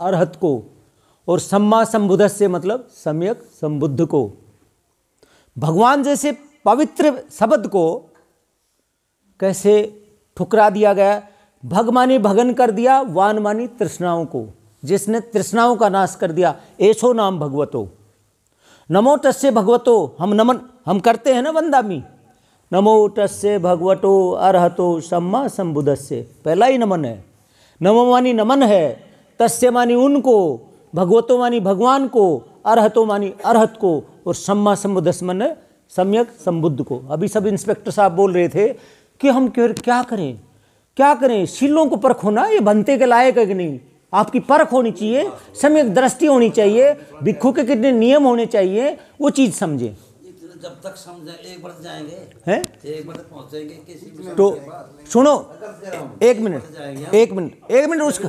अरहत को, और सम्मा संबुद्धस्य मतलब सम्यक संबुद्ध को। भगवान जैसे पवित्र शब्द को कैसे ठुकरा दिया गया। भग मानी भगन कर दिया, वान मानी तृष्णाओं को, जिसने तृष्णाओं का नाश कर दिया। ऐसो नाम भगवतो। नमो तस्य भगवतो, हम नमन हम करते हैं ना वंदामी। नमो तस्य भगवतो अरहतो सम्मा संबुद्धस्य, पहला ही नमन है। नमो मानी नमन है, तस्य मानी उनको, भगवतो मानी भगवान को, अरहतो मानी अरहत को, और सम्मा संबुद्धस्य माने सम्यक संबुद्ध को। अभी सब इंस्पेक्टर साहब बोल रहे थे कि हम क्या करें, क्या करें, शीलों को परखो ना, ये बनते के लायक है कि नहीं। आपकी परख होनी चाहिए, सम्यक दृष्टि होनी चाहिए, भिक्षु के कितने नियम होने चाहिए, वो चीज़ समझें। जब तक समझे एक बार जाएंगे हैं, एक बार पहुंचेंगे किसी तो सुनो, एक मिनट उसका,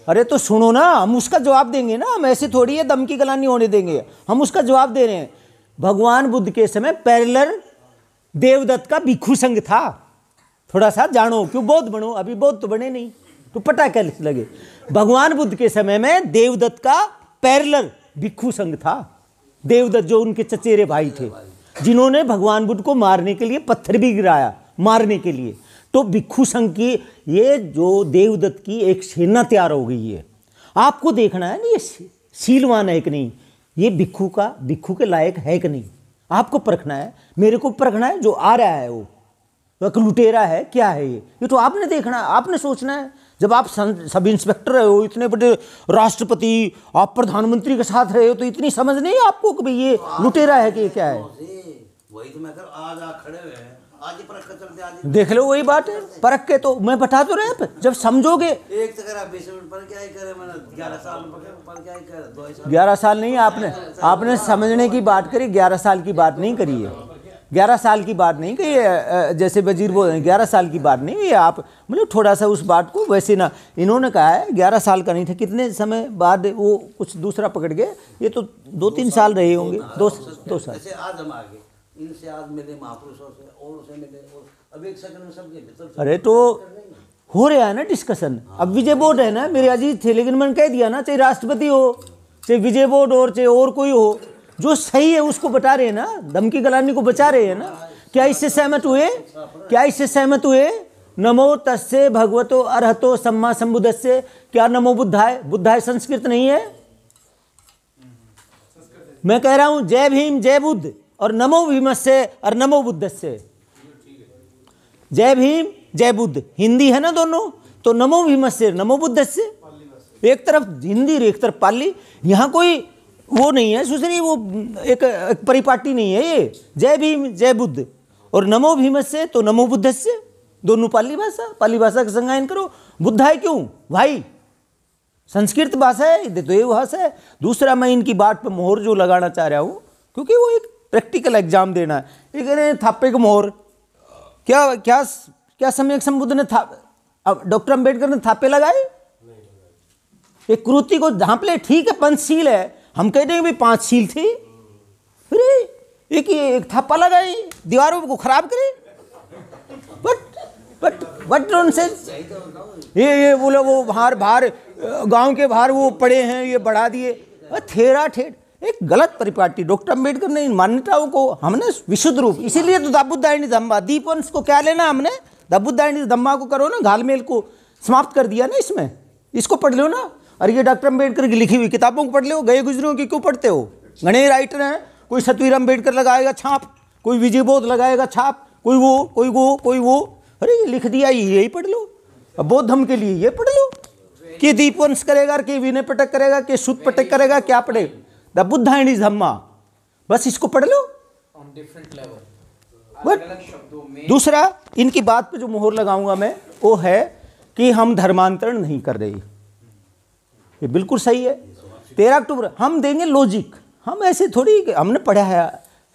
अरे तो सुनो ना, हम उसका जवाब देंगे ना, हम ऐसे थोड़ी है दम की गलानी होने देंगे, हम उसका जवाब दे रहे हैं। भगवान बुद्ध के समय पैरेलल देवदत्त का भिक्षु संघ था। थोड़ा सा जानो, क्यों बौद्ध बनो, अभी बौद्ध तो बने नहीं, तो पता क्या लगे। भगवान बुद्ध के समय में देवदत्त का पैरेलल भिक्षु संघ था। देवदत्त जो उनके चचेरे भाई थे, जिन्होंने भगवान बुद्ध को मारने के लिए पत्थर भी गिराया, मारने के लिए। तो भिक्षु संघ की ये जो देवदत्त की एक सेना तैयार हो गई है। आपको देखना है ना, ये शीलवान है कि नहीं, ये भिक्षु के लायक है कि नहीं, आपको परखना है, मेरे को परखना है। जो आ रहा है वो लुटेरा है, क्या है ये तो आपने देखना है, आपने सोचना है। जब आप सब इंस्पेक्टर रहे हो, इतने बड़े राष्ट्रपति, आप प्रधानमंत्री के साथ रहे हो, तो इतनी समझ नहीं है आपको कि भाई ये लुटेरा है कि क्या है। वही तो मैं कर, आज खड़े हुए हैं, आज ही परख कर चलते, आज देख लो, वही बात है। परख के तो मैं बता तो रहे, जब समझोगे। एक तो करा 20 मिनट पर क्या ही करे, मैंने 11 साल पर क्या ही करे, 2 साल 11 साल नहीं, आपने समझने की बात करी, 11 साल की बात नहीं करी है, 11 साल की बात नहीं कही है। जैसे वजीर बोल रहे हैं 11 साल की बात नहीं, ये आप मतलब थोड़ा सा उस बात को वैसे ना, इन्होंने कहा है 11 साल का नहीं था, कितने समय बाद वो कुछ दूसरा पकड़ गए, ये तो 2-3 साल रहे होंगे, 2 साल। जैसे आज हम आगे इनसे आज मिले, महापुरुषों से और से मिले, और अब एक सेकंड में सबके भीतर। अरे तो हो रहा है ना डिस्कशन। अब विजय बोर्ड है ना, मेरे अजीज थे, लेकिन मैंने कह दिया ना, चाहे राष्ट्रपति हो, चाहे विजय बोर्ड और चाहे और कोई हो, जो सही है उसको बता रहे हैं ना, धमकी गलानी को बचा रहे हैं ना। क्या इससे सहमत हुए, क्या इससे सहमत हुए। नमो तस्य भगवतो अरहतो सम्मा संबुद्धस्य, क्या नमो बुद्धाय, बुद्धाय संस्कृत नहीं है। मैं कह रहा हूं जय भीम जय बुद्ध, और नमो भीमस्य और नमो बुद्धस्य। जय भीम जय बुद्ध हिंदी है ना दोनों, तो नमो भीमस्य नमो बुद्धस्य, एक तरफ हिंदी एक तरफ पाली। यहाँ कोई वो नहीं है सुसरी, वो एक परिपाटी नहीं है ये। जय भीम जय बुद्ध और नमो भीमस्य तो नमो बुद्धस्य, दोनों पाली भाषा का संज्ञान करो। बुद्धाय क्यों भाई, संस्कृत भाषा है, तो ये भाषा है। दूसरा, मैं इनकी बात पर मोहर जो लगाना चाह रहा हूँ, क्योंकि वो एक प्रैक्टिकल एग्जाम देना है। ये कह रहे हैं थाप्पे का मोहर, क्या क्या क्या सम्यक संबुद्ध ने डॉक्टर अंबेडकर ने थाप्पे लगाए, एक कृति को ढांप ले, ठीक है पंचशील है, हम कहते हैं भाई 5 शील थी, फिर एक थाप्पा लगाई, दीवारों को खराब करे। But nonsense. ये बोलो वो बाहर गांव के बाहर वो पड़े हैं, ये बढ़ा दिए, थेरा ठेठ, एक गलत परिपाटी। डॉक्टर अंबेडकर ने इन मान्यताओं को हमने विशुद्ध रूप, इसीलिए तो दाबुद्धायनी धम्मा, दीपवंश को क्या लेना हमने, दाबुद्धायनी धम्मा को करो ना, घालमेल को समाप्त कर दिया ना इसमें, इसको पढ़ लो ना। और ये डॉक्टर अंबेडकर की लिखी हुई किताबों को पढ़ लो, गए गुजरों की क्यों पढ़ते हो। घने राइटर हैं, कोई सतवीर अंबेडकर लगाएगा छाप, कोई विजय बोध लगाएगा छाप, कोई वो, अरे ये लिख दिया, यही पढ़ लो। अब बौद्ध धर्म के लिए ये पढ़ लो कि दीपवंश करेगा, कि विनय पटक करेगा, कि सुत पटक करेगा, क्या पढ़े, द बुद्धायनी धम्मा, बस इसको पढ़ लो। बट दूसरा, इनकी बात पे जो मोहर लगाऊंगा मैं, वो है कि हम धर्मांतरण नहीं कर रहे, ये बिल्कुल सही है। 13 अक्टूबर हम देंगे लॉजिक, हम ऐसे थोड़ी, हमने पढ़ा है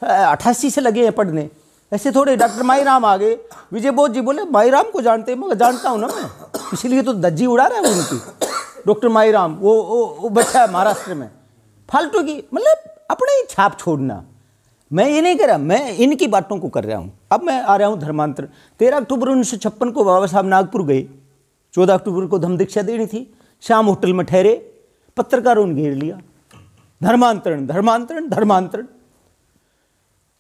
88 से लगे हैं पढ़ने, ऐसे थोड़े। डॉक्टर माईराम आ गए, विजय बोध जी बोले माईराम को जानते हैं, मैं जानता हूँ ना मैं, इसलिए तो धज्जी उड़ा रहा है उनकी। डॉक्टर माईराम वो बच्चा है महाराष्ट्र में, फालतू की, मतलब अपने ही छाप छोड़ना। मैं ये नहीं कर रहा, मैं इनकी बातों को कर रहा हूँ। अब मैं आ रहा हूँ धर्मांतरण। 13 अक्टूबर 1956 को बाबा साहब नागपुर गए, 14 अक्टूबर को धम्म दीक्षा देनी थी, शाम होटल में ठहरे, पत्रकारों ने घेर लिया, धर्मांतरण धर्मांतरण धर्मांतरण।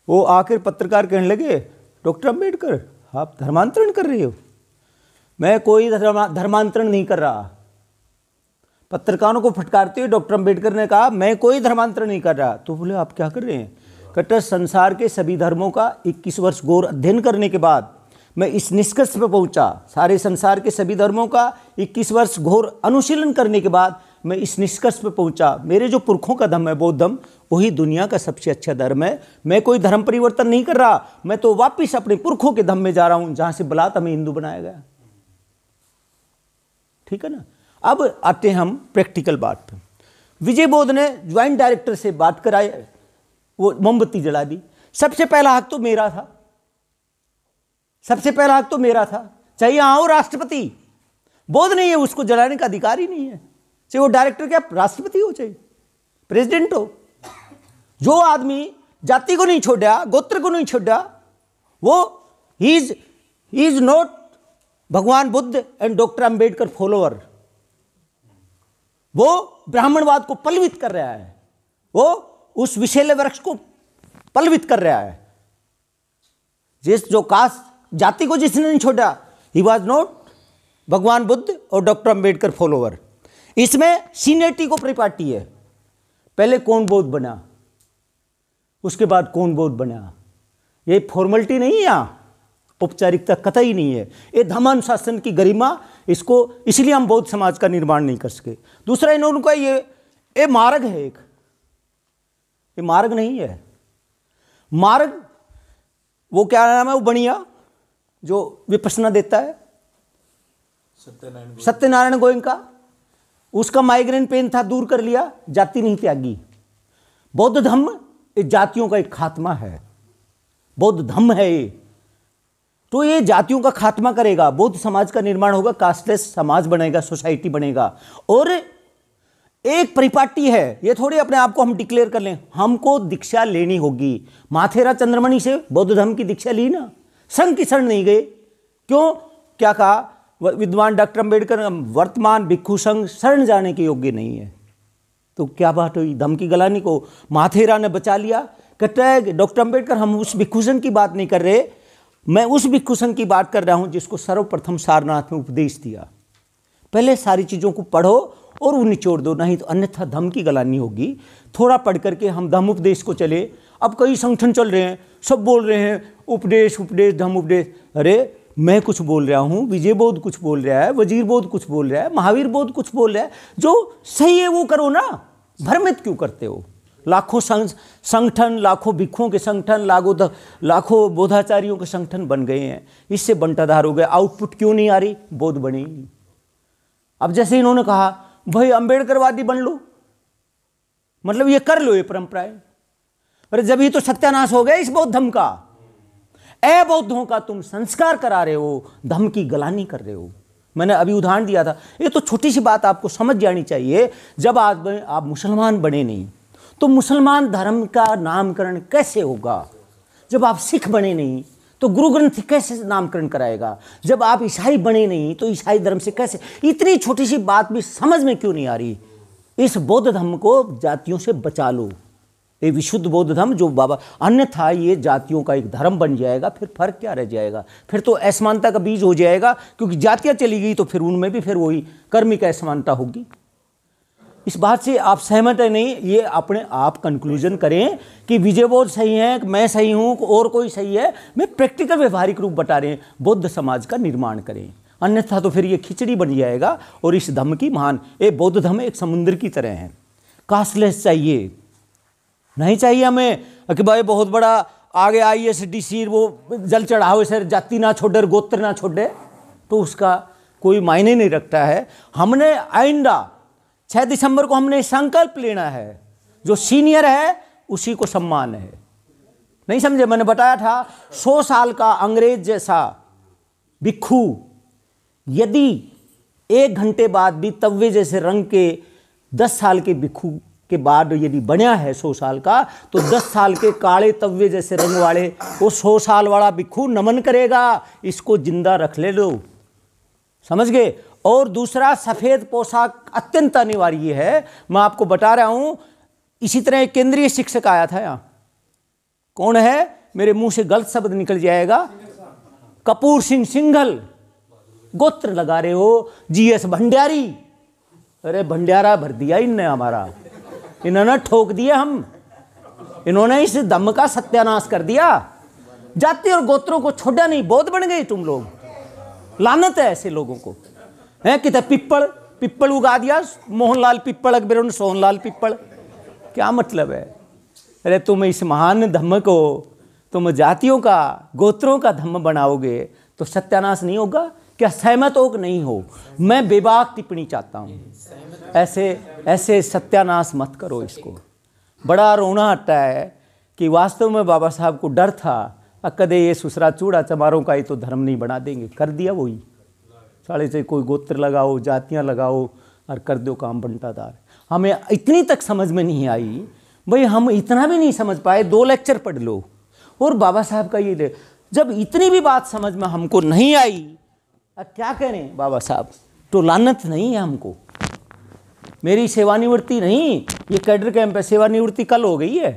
वो आखिर पत्रकार कहने लगे, डॉक्टर अंबेडकर आप धर्मांतरण कर रहे हो? मैं कोई धर्मांतरण नहीं कर रहा। पत्रकारों को फटकारते हुए डॉक्टर अंबेडकर ने कहा, मैं कोई धर्मांतरण नहीं कर रहा। तो बोले, आप क्या कर रहे हैं? कहते संसार के सभी धर्मों का 21 वर्ष घोर अध्ययन करने के बाद मैं इस निष्कर्ष पर पहुंचा, सारे संसार के सभी धर्मों का 21 वर्ष घोर अनुशीलन करने के बाद मैं इस निष्कर्ष पर पहुंचा, मेरे जो पुरखों का धर्म है बौद्ध धर्म, वही दुनिया का सबसे अच्छा धर्म है। मैं कोई धर्म परिवर्तन नहीं कर रहा, मैं तो वापिस अपने पुरखों के धर्म में जा रहा हूं, जहां से बलात् हमें हिंदू बनाया गया। ठीक है ना। अब आते हम प्रैक्टिकल बात पे। विजय बोध ने ज्वाइंट डायरेक्टर से बात कराई, वो मोमबत्ती जला दी। सबसे पहला हक तो मेरा था, सबसे पहला हक तो मेरा था, चाहे यहां हो राष्ट्रपति। बोध नहीं है, उसको जलाने का अधिकार ही नहीं है, चाहे वो डायरेक्टर क्या राष्ट्रपति हो, चाहे प्रेसिडेंट हो। जो आदमी जाति को नहीं छोड़ा, गोत्र को नहीं छोड़ा, वो ही इज नॉट भगवान Buddha and doctor Ambedkar follower. वो ब्राह्मणवाद को पलवित कर रहा है, वो उस विषैले वृक्ष को पलवित कर रहा है। जो कास्ट जाति को जिसने नहीं छोड़ा, ही वॉज नॉट भगवान बुद्ध और डॉक्टर अंबेडकर फॉलोअर। इसमें सीनियरिटी को परिपाटी है, पहले कौन बौद्ध बना, उसके बाद कौन बौद्ध बना। ये फॉर्मेलिटी नहीं है, यहाँ औपचारिकता कतई नहीं है। ये धर्मानुशासन की गरिमा, इसको इसलिए हम बौद्ध समाज का निर्माण नहीं कर सके। दूसरा, इन्होंने कहा ये मार्ग है, एक ये मार्ग नहीं है। मार्ग वो क्या नाम है, वो बनिया जो विपश्यना देता है, सत्यनारायण गोयनका, उसका माइग्रेन पेन था, दूर कर लिया, जाति नहीं त्यागी। बौद्ध धम्म जातियों का एक खात्मा है, बौद्ध धम्म है ये, तो ये जातियों का खात्मा करेगा, बौद्ध समाज का निर्माण होगा, कास्टलेस समाज बनेगा, सोसाइटी बनेगा। और एक परिपाटी है, ये थोड़ी अपने आप को हम डिक्लेयर कर लें, हमको दीक्षा लेनी होगी। माथेरा चंद्रमणि से बौद्ध धर्म की दीक्षा ली ना, संघ की शरण नहीं गए। क्यों? क्या कहा विद्वान डॉक्टर अंबेडकर, वर्तमान भिक्षु संघ शरण जाने के योग्य नहीं है। तो क्या बात हुई, धम्म की गलानी को माथेरा ने बचा लिया। कहता है डॉक्टर अंबेडकर, हम उस भिक्षु संघ की बात नहीं कर रहे, मैं उस भिक्षु संघ की बात कर रहा हूं जिसको सर्वप्रथम सारनाथ में उपदेश दिया। पहले सारी चीज़ों को पढ़ो और वो निचोड़ दो, नहीं तो अन्यथा धम्म की गलानी होगी। थोड़ा पढ़ करके हम धम्म उपदेश को चले। अब कई संगठन चल रहे हैं, सब बोल रहे हैं उपदेश उपदेश धम्म उपदेश। अरे मैं कुछ बोल रहा हूँ, विजय बोध कुछ बोल रहा है, वजीर बोध कुछ बोल रहा है, महावीर बोध कुछ बोल रहा है, जो सही है वो करो ना, भ्रमित क्यों करते हो? लाखों संगठन, लाखों भिक्षुओं के संगठन, लाखों बोधाचार्यों के संगठन बन गए हैं, इससे बंटाधार हो गए। आउटपुट क्यों नहीं आ रही? बोध बनी। अब जैसे इन्होंने कहा भाई अंबेडकरवादी बन लो, मतलब ये कर लो ये परंपराएं। अरे जब ये तो सत्यानाश हो गया इस बौद्ध धर्म का। बौद्धों का तुम संस्कार करा रहे हो, धम्म की गलानी कर रहे हो। मैंने अभी उदाहरण दिया था, ये तो छोटी सी बात आपको समझ जानी चाहिए। जब आप मुसलमान बने नहीं तो मुसलमान धर्म का नामकरण कैसे होगा? जब आप सिख बने नहीं तो गुरु ग्रंथ कैसे नामकरण कराएगा? जब आप ईसाई बने नहीं तो ईसाई धर्म से कैसे? इतनी छोटी सी बात भी समझ में क्यों नहीं आ रही? इस बौद्ध धर्म को जातियों से बचा लो, ये विशुद्ध बौद्ध धर्म जो बाबा, अन्यथा ये जातियों का एक धर्म बन जाएगा। फिर फर्क क्या रह जाएगा? फिर तो असमानता का बीज हो जाएगा, क्योंकि जातियां चली गई तो फिर उनमें भी फिर वही कर्मिक असमानता होगी। इस बात से आप सहमत है नहीं? ये अपने आप कंक्लूजन करें कि विजय बोध सही है, मैं सही हूं, और कोई सही है। मैं प्रैक्टिकल व्यवहारिक रूप बता रहे हैं, बौद्ध समाज का निर्माण करें, अन्यथा तो फिर ये खिचड़ी बन जाएगा। और इस धर्म की महान, ये बौद्ध धर्म एक समुद्र की तरह है। कास्टलेस चाहिए, नहीं चाहिए हमें कि भाई बहुत बड़ा आगे ISDC वो जल चढ़ाओ सर, जाति ना छोड़े, गोत्र ना छोड़े, तो उसका कोई मायने नहीं रखता है। हमने आइंदा 6 दिसंबर को हमने संकल्प लेना है, जो सीनियर है उसी को सम्मान है। नहीं समझे? मैंने बताया था 100 साल का अंग्रेज जैसा भिक्षु यदि 1 घंटे बाद भी तवे जैसे रंग के 10 साल के भिक्षु के बाद यदि बना है 100 साल का, तो 10 साल के काले तवे जैसे रंग वाले वो 100 साल वाला भिक्षु नमन करेगा, इसको जिंदा रख ले लो, समझ गए? और दूसरा सफ़ेद पोशाक अत्यंत अनिवार्य है। मैं आपको बता रहा हूं, इसी तरह एक केंद्रीय शिक्षक आया था यहाँ, कौन है, मेरे मुंह से गलत शब्द निकल जाएगा, कपूर सिंह सिंघल, गोत्र लगा रहे हो, जीएस भंडारी। अरे भंडारा भर दिया इनने हमारा, इन्होंने ठोक दिया हम, इन्होंने इस धम्म का सत्यानाश कर दिया। जाति और गोत्रों को छोड़ा नहीं, बौद्ध बन गए तुम लोग। लानत है ऐसे लोगों को। है कितने पिप्पल, पिप्पल उगा दिया, मोहनलाल पिप्पल, अकबर सोहनलाल पिप्पल, क्या मतलब है। अरे तुम इस महान धम्म को तुम जातियों का, गोत्रों का धम्म बनाओगे तो सत्यानाश नहीं होगा क्या? सहमत हो कि नहीं हो? मैं बेबाक टिप्पणी चाहता हूँ, ऐसे सत्यानाश मत करो इसको। बड़ा रोना आता है कि वास्तव में बाबा साहब को डर था, कदे ये सुसरा चूड़ा चमारों का ये तो धर्म नहीं बना देंगे। कर दिया वही, साढ़े से कोई गोत्र लगाओ, जातियाँ लगाओ और कर दो काम बंटादार। हमें इतनी तक समझ में नहीं आई भाई, हम इतना भी नहीं समझ पाए, 2 लेक्चर पढ़ लो। और बाबा साहब का ये, जब इतनी भी बात समझ में हमको नहीं आई, क्या करें बाबा साहब, तो लानत नहीं है हमको। मेरी सेवानिवृत्ति नहीं, ये कैडर कैंप है, सेवानिवृत्ति कल हो गई है।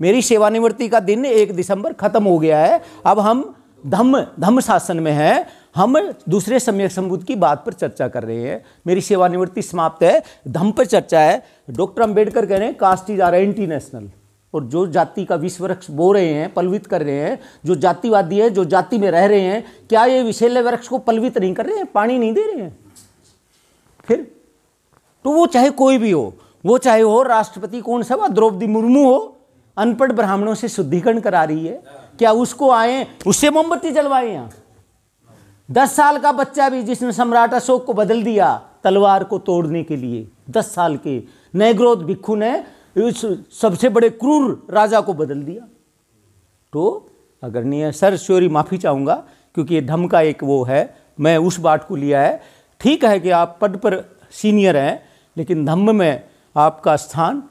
मेरी सेवानिवृत्ति का दिन 1 दिसंबर खत्म हो गया है। अब हम धम्म शासन में हैं, हम दूसरे सम्यक संबुद्ध की बात पर चर्चा कर रहे हैं। मेरी सेवानिवृत्ति समाप्त है, धम्म पर चर्चा है। डॉक्टर अंबेडकर कह रहे हैं caste is are anti national, और जो जाति का विश्व वृक्ष बो रहे हैं, पलवित कर रहे हैं, जो जातिवादी है, जो जाति में रह रहे हैं, क्या ये विषैले वृक्ष को पलवित नहीं कर रहे हैं, पानी नहीं दे रहे हैं? फिर तो वो चाहे कोई भी हो, वो चाहे हो राष्ट्रपति कौन सा, द्रौपदी मुर्मू हो, अनपढ़ ब्राह्मणों से शुद्धिकरण करा रही है, क्या उसको आए उससे मोमबत्ती जलवाए? यहाँ 10 साल का बच्चा भी जिसने सम्राट अशोक को बदल दिया तलवार को तोड़ने के लिए, 10 साल के नैग्रोध भिक्खु ने उस सबसे बड़े क्रूर राजा को बदल दिया। तो अगर नहीं है सर, श्योरी माफ़ी चाहूँगा क्योंकि ये धम्म का एक वो है, मैं उस बात को लिया है। ठीक है कि आप पद पर सीनियर हैं, लेकिन धम्म में आपका स्थान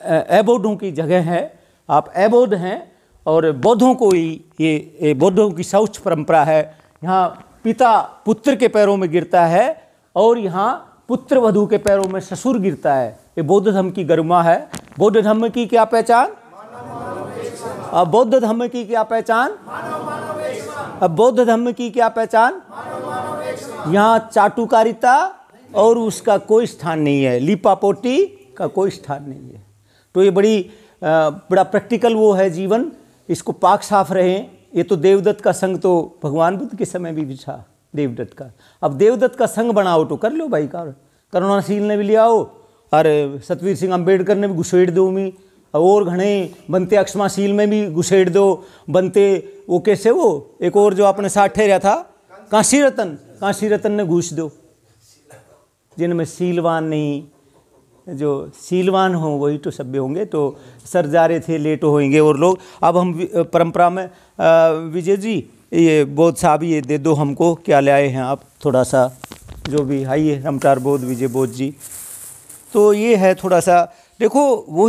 अबोधों की जगह है, आप अबोध हैं। और बौद्धों को ये बौद्धों की शौच परंपरा है, यहाँ पिता पुत्र के पैरों में गिरता है और यहाँ पुत्र वधू के पैरों में ससुर गिरता है। ये बौद्ध धर्म की गरिमा है। बौद्ध धर्म की क्या पहचान? अब बौद्ध धर्म की क्या पहचान? अब बौद्ध धर्म की क्या पहचान? यहाँ चाटुकारिता और उसका कोई स्थान नहीं है, लीपापोती का कोई स्थान नहीं है। तो ये बड़ा प्रैक्टिकल वो है जीवन, इसको पाक साफ रहें। ये तो देवदत्त का संग तो भगवान बुद्ध के समय भी बिछा देवदत्त का। अब देवदत्त का संग बनाओ तो कर लो भाई, करुणाशील ने भी लिया हो, और सतवीर सिंह अम्बेडकर ने भी घुसेड़ दो मी, और घने बनते अक्षमाशील में भी घुसेड़ दो, बनते वो कैसे वो एक और जो अपने साथ ठहरा था काशी रतन ने घुस दो। जिनमें सीलवान नहीं, जो सीलवान हों वही तो सभ्य होंगे। तो सर जा रहे थे, लेट होंगे और लोग। अब हम परंपरा में विजय जी, ये बौद्ध साहब ये दे दो हमको, क्या ले आए हैं आप, थोड़ा सा जो भी आइए, रमटार बौद्ध विजय बौद्ध जी। तो ये है थोड़ा सा, देखो वो